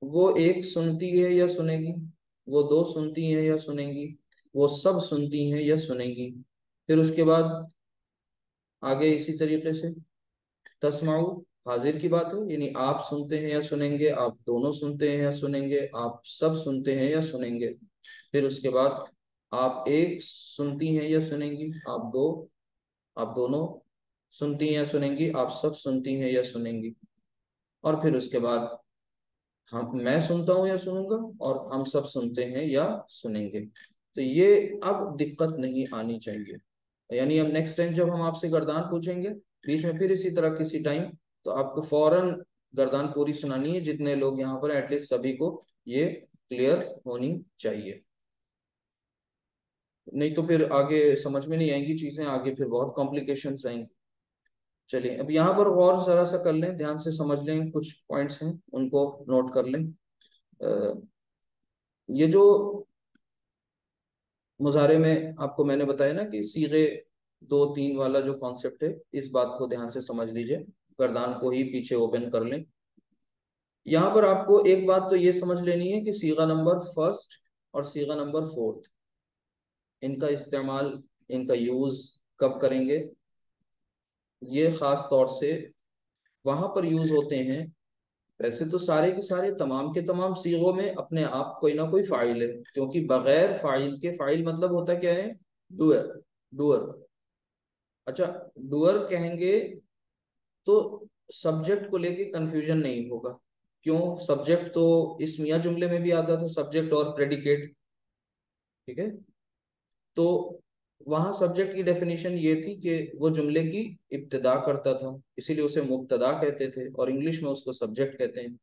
वो एक सुनती है या सुनेगी, वो दो सुनती हैं या सुनेंगी, वो सब सुनती हैं या सुनेंगी। फिर उसके बाद आगे इसी तरीके से तस्माऊ हाजिर की बात है, यानी आप सुनते हैं या सुनेंगे, आप दोनों सुनते हैं या सुनेंगे, आप सब सुनते हैं या सुनेंगे। फिर उसके बाद आप एक सुनती हैं या सुनेंगी, आप दोनों सुनती हैं या सुनेंगी, आप सब सुनती हैं या सुनेंगी। और फिर उसके बाद मैं सुनता हूँ या सुनूंगा, और हम सब सुनते हैं या सुनेंगे। तो ये अब दिक्कत नहीं आनी चाहिए। यानी अब नेक्स्ट टाइम जब हम आपसे गर्दान पूछेंगे बीच में फिर इसी तरह किसी टाइम, तो आपको फौरन गर्दान पूरी सुनानी है, जितने लोग यहाँ पर एटलीस्ट सभी को ये क्लियर होनी चाहिए। नहीं तो फिर आगे समझ में नहीं आएंगी चीजें, आगे फिर बहुत कॉम्प्लिकेशंस आएंगी। चलिए अब यहाँ पर और जरा सा कर लें, ध्यान से समझ लें, कुछ पॉइंट्स हैं उनको नोट कर लें। ये जो मुजारे में आपको मैंने बताया ना कि सीगे दो तीन वाला जो कॉन्सेप्ट है, इस बात को ध्यान से समझ लीजिए, गर्दान को ही पीछे ओपन कर लें। यहाँ पर आपको एक बात तो ये समझ लेनी है कि सीगा नंबर फर्स्ट और सीगा नंबर फोर्थ, इनका इस्तेमाल, इनका यूज कब करेंगे, ये खास तौर से वहां पर यूज होते हैं। वैसे तो सारे के सारे तमाम के तमाम सीगों में अपने आप कोई ना कोई फाइल है, क्योंकि बगैर फाइल के, फाइल मतलब होता क्या है, डूअर, डूअर। अच्छा, डूअर कहेंगे तो सब्जेक्ट को लेके कंफ्यूजन नहीं होगा। क्यों, सब्जेक्ट तो इसमिया जुमले में भी आता था, सब्जेक्ट और प्रेडिकेट, ठीक है। तो वहां सब्जेक्ट की डेफिनेशन ये थी कि वो जुमले की इब्तिदा करता था, इसीलिए उसे मुब्तदा कहते थे, और इंग्लिश में उसको सब्जेक्ट कहते हैं।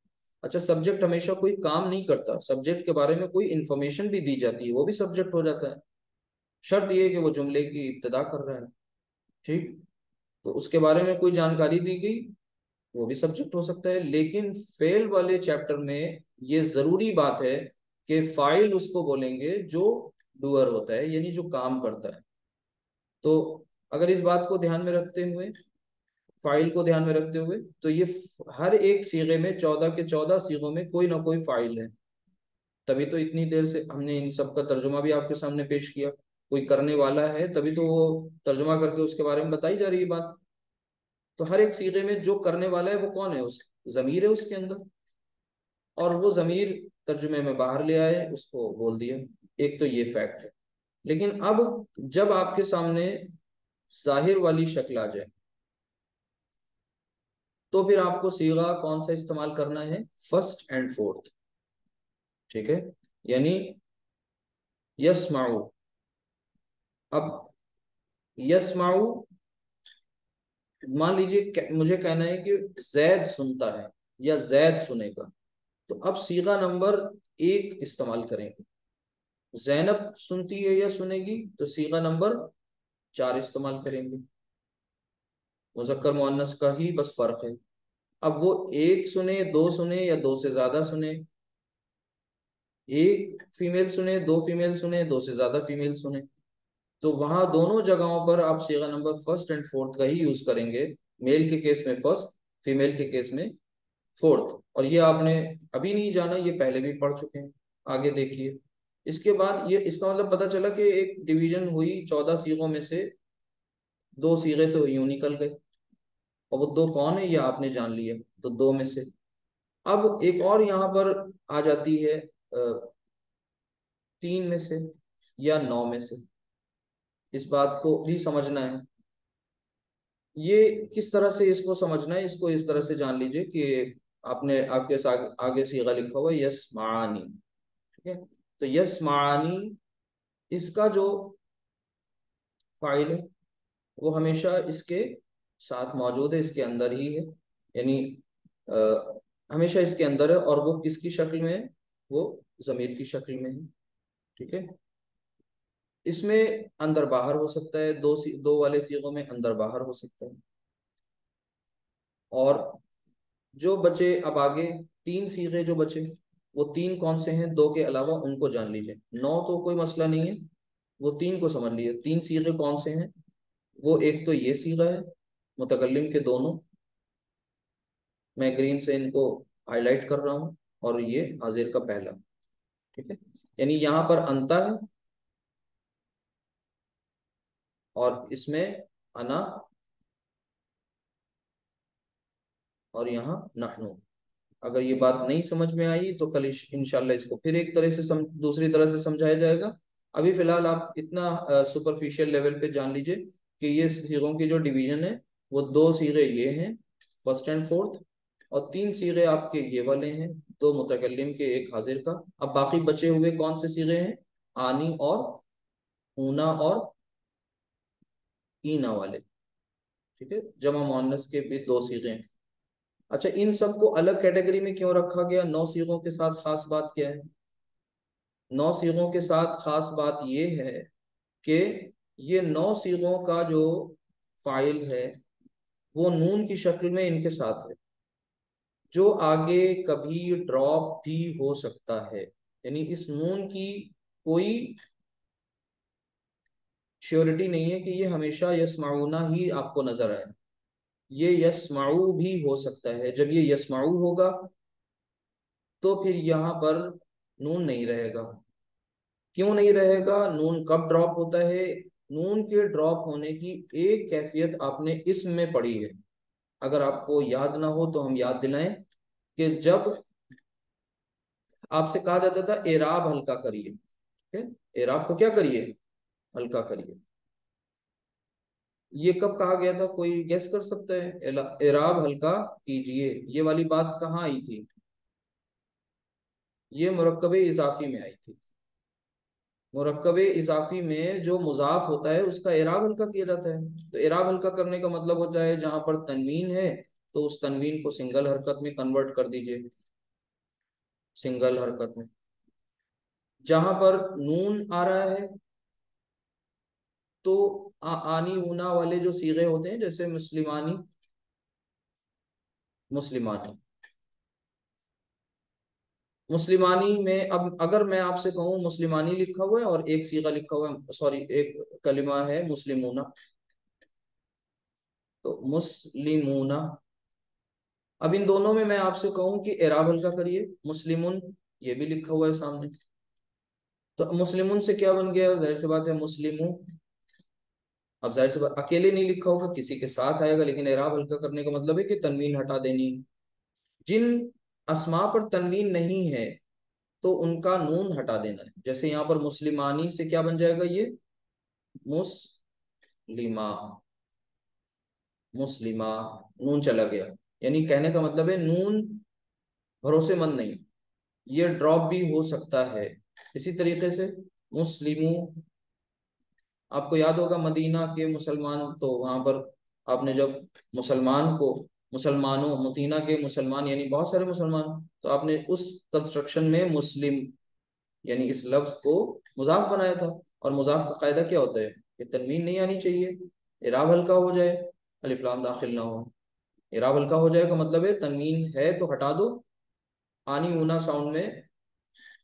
अच्छा, सब्जेक्ट हमेशा कोई काम नहीं करता, सब्जेक्ट के बारे में कोई इंफॉर्मेशन भी दी जाती है, वो भी सब्जेक्ट हो जाता है। शर्त ये है कि वो जुमले की इब्तिदा कर रहा है, ठीक। तो उसके बारे में कोई जानकारी दी गई, वो भी सब्जेक्ट हो सकता है। लेकिन फेल वाले चैप्टर में ये जरूरी बात है कि फाइल उसको बोलेंगे जो डूअर होता है, यानी जो काम करता है। तो अगर इस बात को ध्यान में रखते हुए, फाइल को ध्यान में रखते हुए, तो ये हर एक सीगे में 14 के 14 सीगों में कोई ना कोई फाइल है। तभी तो इतनी देर से हमने इन सब का तर्जुमा भी आपके सामने पेश किया। कोई करने वाला है तभी तो वो तर्जुमा करके उसके बारे में बताई जा रही है बात। तो हर एक सीगे में जो करने वाला है वो कौन है, उस जमीर है उसके अंदर, और वो जमीर तर्जुमे में बाहर ले आए, उसको बोल दिया। एक तो ये फैक्ट है। लेकिन अब जब आपके सामने जाहिर वाली शक्ल आ जाए, तो फिर आपको सीगा कौन सा इस्तेमाल करना है, फर्स्ट एंड फोर्थ, ठीक है। यानी यस्माऊ, अब यस्माऊ, मान लीजिए मुझे कहना है कि जैद सुनता है या जैद सुनेगा, तो अब सीगा नंबर एक इस्तेमाल करेंगे। जैनब सुनती है या सुनेगी, तो सीगा नंबर 4 इस्तेमाल करेंगे। मुज़क्कर मुअन्नस का ही बस फर्क है। अब वो एक सुने, दो सुने, या दो से ज्यादा सुने, एक फीमेल सुने, दो फीमेल सुने, दो से ज्यादा फीमेल सुने, तो वहां दोनों जगहों पर आप सीगा नंबर फर्स्ट एंड फोर्थ का ही यूज करेंगे। मेल के केस में फर्स्ट, फीमेल के केस में फोर्थ। और ये आपने अभी नहीं जाना, ये पहले भी पढ़ चुके हैं, आगे देखिए। इसके बाद ये इसका मतलब पता चला कि एक डिवीजन हुई 14 सीगों में से, दो सीगे तो यूं निकल गए, और वो दो कौन है ये आपने जान लिया, तो दो में से। अब एक और यहाँ पर आ जाती है, तीन में से या नौ में से, इस बात को भी समझना है। ये किस तरह से इसको समझना है, इसको इस तरह से जान लीजिए कि आपने आपके आगे सीगा लिखा हुआ है यस मानी, ठीक है। तो यस मानी, इसका जो फाइल है वो हमेशा इसके साथ मौजूद है, इसके अंदर ही है, यानी हमेशा इसके अंदर है, और वो किसकी शक्ल में है, वो जमीर की शक्ल में है, ठीक है। इसमें अंदर बाहर हो सकता है, दो वाले सीगों में अंदर बाहर हो सकता है। और जो बचे अब आगे, तीन सीगे जो बचे, वो तीन कौन से हैं, दो के अलावा उनको जान लीजिए। नौ तो कोई मसला नहीं है, वो तीन को समझ लीजिए। तीन सीगे कौन से हैं, वो एक तो ये सीगा है, मुतकल्लिम के दोनों, मैं ग्रीन से इनको हाईलाइट कर रहा हूँ, और ये हाजिर का पहला, ठीक है। यानी यहाँ पर अंता है, और इसमें अना, और यहाँ नहनु। अगर ये बात नहीं समझ में आई तो कल इंशाल्लाह इसको फिर एक तरह से दूसरी तरह से समझाया जाएगा। अभी फिलहाल आप इतना सुपरफिशियल लेवल पे जान लीजिए कि ये सीगों की जो डिवीजन है, वो दो सीगे ये हैं, फर्स्ट एंड फोर्थ, और तीन सीगे आपके ये वाले हैं, दो मुतकल्लिम के एक हाजिर का। अब बाकी बचे हुए कौन से सीगे हैं, आनी और ऊना और ईना वाले, ठीक है। जमा मुअन्नस के भी दो सीगे हैं। अच्छा, इन सबको अलग कैटेगरी में क्यों रखा गया, नौ सीगों के साथ खास बात क्या है। नौ सीगों के साथ खास बात ये है कि ये नौ सीगों का जो फाइल है वो नून की शक्ल में इनके साथ है, जो आगे कभी ड्रॉप भी हो सकता है। यानी इस नून की कोई श्योरिटी नहीं है कि ये हमेशा यस्माऊना ही आपको नजर आए, ये यस्माऊ भी हो सकता है। जब ये यस्माऊ होगा तो फिर यहाँ पर नून नहीं रहेगा। क्यों नहीं रहेगा, नून कब ड्रॉप होता है, नून के ड्रॉप होने की एक कैफियत आपने इसम में पढ़ी है, अगर आपको याद ना हो तो हम याद दिलाएं कि जब आपसे कहा जाता था एराब हल्का करिए, ठीक है, एराब को क्या करिए, हल्का करिए, ये कब कहा गया था, कोई गेस कर सकता है, एराब हल्का कीजिए, ये वाली बात कहाँ आई थी, ये मुरक्कबे इजाफी में आई थी। मुरक्कबे इजाफी में जो मुजाफ होता है उसका एराब हल्का किया जाता है। तो एराब हल्का करने का मतलब होता है जहां पर तनवीन है तो उस तनवीन को सिंगल हरकत में कन्वर्ट कर दीजिए, सिंगल हरकत में। जहां पर नून आ रहा है तो आनी ऊना वाले जो सीगे होते हैं, जैसे मुस्लिमानी, मुस्लिमानी, मुस्लिमानी में अब अगर मैं आपसे कहूँ मुस्लिमानी लिखा हुआ है और एक सीगा लिखा हुआ है, सॉरी एक कलिमा है मुस्लिमूना, तो मुस्लिमूना, अब इन दोनों में मैं आपसे कहूं कि एराब हल्का करिए, मुस्लिमुन ये भी लिखा हुआ है सामने, तो मुस्लिमुन से क्या बन गया, जाहिर सी बात है मुस्लिमू। अब जाहिर सी बात अकेले नहीं लिखा होगा, किसी के साथ आएगा, लेकिन एराब हल्का करने का मतलब है कि तनवीन हटा देनी है। जिन अस्मा पर तनवीन नहीं है तो उनका नून हटा देना है। जैसे यहाँ पर मुस्लिमानी से क्या बन जाएगा, ये मुस्लिमा, मुस्लिमा, नून चला गया। यानी कहने का मतलब है नून भरोसेमंद नहीं, ये ड्रॉप भी हो सकता है। इसी तरीके से मुस्लिमू, आपको याद होगा मदीना के मुसलमान, तो वहां पर आपने जब मुसलमान को, मुसलमानों, मदीना के मुसलमान यानी बहुत सारे मुसलमान, तो आपने उस कंस्ट्रक्शन में मुस्लिम यानी इस लफ्ज को मुजाफ बनाया था। और मुजाफ का कायदा क्या होता है कि तनवीन नहीं आनी चाहिए, इराब हल्का हो जाए, अलिफ लाम दाखिल ना हो। इराब हल्का हो जाए का मतलब है तनवीन है तो हटा दो, आनी ऊना साउंड में,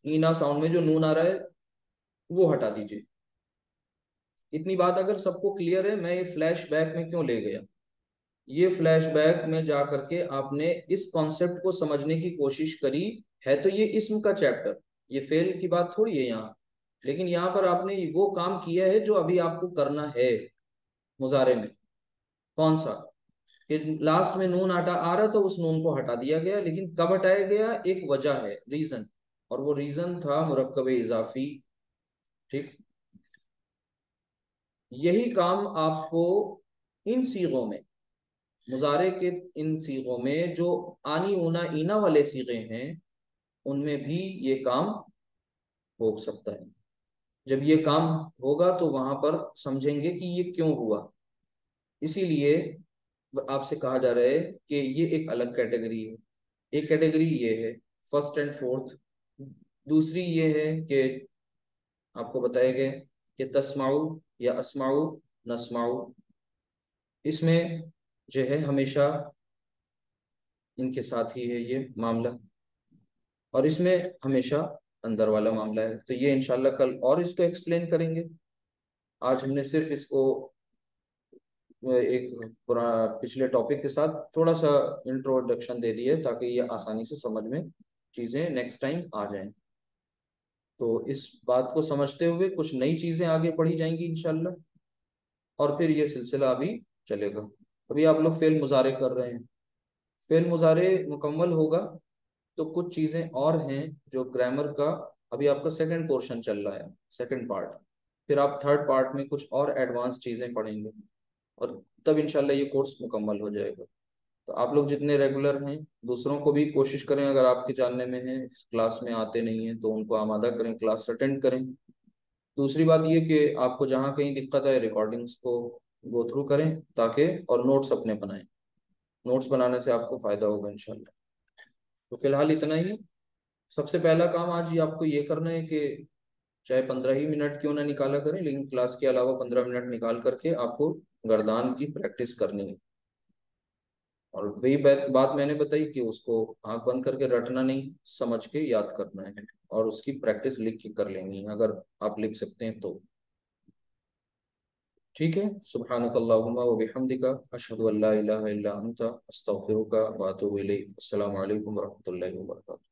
ईना साउंड में जो नून आ रहा है वो हटा दीजिए। इतनी बात अगर सबको क्लियर है, मैं ये फ्लैश बैक में क्यों ले गया, ये फ्लैश बैक में जा करके आपने इस कॉन्सेप्ट को समझने की कोशिश करी है, तो ये इस्म का चैप्टर, ये फेल की बात थोड़ी है यहाँ, लेकिन यहाँ पर आपने वो काम किया है जो अभी आपको करना है मुजारे में। कौन सा? कि लास्ट में नून आटा आ रहा तो उस नून को हटा दिया गया, लेकिन कब हटाया गया, एक वजह है, रीजन, और वो रीजन था मुरक्कब इजाफी। ठीक, यही काम आपको इन सीगों में, मुजारे के इन सीगों में जो आनी ऊना ईना वाले सीगे हैं, उनमें भी ये काम हो सकता है। जब ये काम होगा तो वहां पर समझेंगे कि ये क्यों हुआ। इसीलिए आपसे कहा जा रहा है कि ये एक अलग कैटेगरी है। एक कैटेगरी ये है फर्स्ट एंड फोर्थ। दूसरी ये है कि आपको बताया गया कि तस्माऊ या अस्माऊ, नस्माऊ, इसमें जो है हमेशा इनके साथ ही है ये मामला, और इसमें हमेशा अंदर वाला मामला है। तो ये इंशाल्लाह कल और इसको एक्सप्लेन करेंगे। आज हमने सिर्फ इसको एक पूरा पिछले टॉपिक के साथ थोड़ा सा इंट्रोडक्शन दे दिया ताकि ये आसानी से समझ में चीज़ें नेक्स्ट टाइम आ जाएं। तो इस बात को समझते हुए कुछ नई चीज़ें आगे पढ़ी जाएंगी इंशाल्लाह, और फिर ये सिलसिला अभी चलेगा। अभी आप लोग फेल मुजारे कर रहे हैं, फेल मुजारे मुकम्मल होगा तो कुछ चीज़ें और हैं जो ग्रामर का, अभी आपका सेकंड पोर्शन चल रहा है, सेकंड पार्ट, फिर आप थर्ड पार्ट में कुछ और एडवांस चीज़ें पढ़ेंगे, और तब इंशाल्लाह ये कोर्स मुकम्मल हो जाएगा। तो आप लोग जितने रेगुलर हैं, दूसरों को भी कोशिश करें, अगर आपके जानने में है क्लास में आते नहीं हैं तो उनको आमादा करें, क्लास अटेंड करें। दूसरी बात ये कि आपको जहाँ कहीं दिक्कत है रिकॉर्डिंग्स को गो थ्रू करें, ताकि और नोट्स अपने बनाएं, नोट्स बनाने से आपको फ़ायदा होगा इंशाल्लाह। तो फिलहाल इतना ही। सबसे पहला काम आज ये आपको ये करना है कि चाहे 15 ही मिनट क्यों ना निकाला करें, लेकिन क्लास के अलावा 15 मिनट निकाल करके आपको गर्दान की प्रैक्टिस करनी है। और वही बात मैंने बताई कि उसको आंख बंद करके रटना नहीं, समझ के याद करना है, और उसकी प्रैक्टिस लिख के कर लेनी है अगर आप लिख सकते हैं तो। ठीक है, सुब्हानकल्लाहुम्मा व बिहम्दिका अशहदु अल्ला इलाहा इल्ला अंता अस्तगफिरुका व अतूबु इलैक। अस्सलामु अलैकुम व रहमतुल्लाहि व बरकातुहू।